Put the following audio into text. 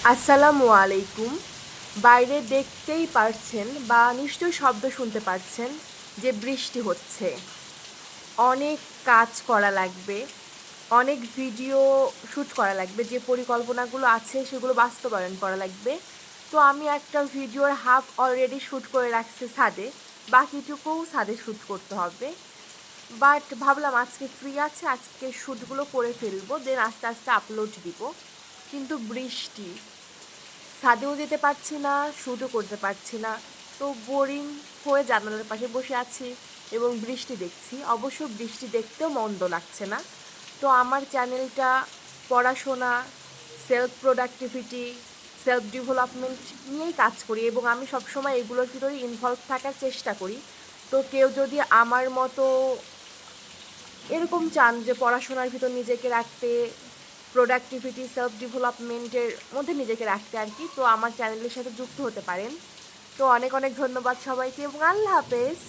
আসসালামু আলাইকুম। বাইরে দেখতেই পারছেন বা নিশ্চয়ই শব্দ শুনতে পারছেন যে বৃষ্টি হচ্ছে। অনেক কাজ করা লাগবে, অনেক ভিডিও শ্যুট করা লাগবে, যে পরিকল্পনাগুলো আছে সেগুলো বাস্তবায়ন করা লাগবে। তো আমি একটা ভিডিওর হাফ অলরেডি শ্যুট করে রাখছি ছাদে, বাকিটুকুও ছাদে শ্যুট করতে হবে। বাট ভাবলাম আজকে ফ্রি আছে, আজকে শ্যুটগুলো করে ফেলবো, দেন আস্তে আস্তে আপলোড দিব। কিন্তু বৃষ্টি, ছাদেও যেতে পারছি না, শ্যুটও করতে পারছি না। তো বোরিং হয়ে জানালার পাশে বসে আছি এবং বৃষ্টি দেখছি। অবশ্য বৃষ্টি দেখতেও মন্দ লাগছে না। তো আমার চ্যানেলটা পড়াশোনা, সেলফ প্রোডাক্টিভিটি, সেলফ ডেভেলপমেন্ট নিয়েই কাজ করি এবং আমি সবসময় এগুলোর ভিতরেই ইনভলভ থাকার চেষ্টা করি। তো কেউ যদি আমার মতো এরকম চান যে পড়াশোনার ভিতর নিজেকে রাখতে, প্রোডাক্টিভিটি, সেলফ ডেভেলপমেন্টের মধ্যে নিজেকে রাখতে আর কি, তো আমার চ্যানেলের সাথে যুক্ত হতে পারেন। তো অনেক অনেক ধন্যবাদ সবাইকে এবং আল্লাহ হাফেজ।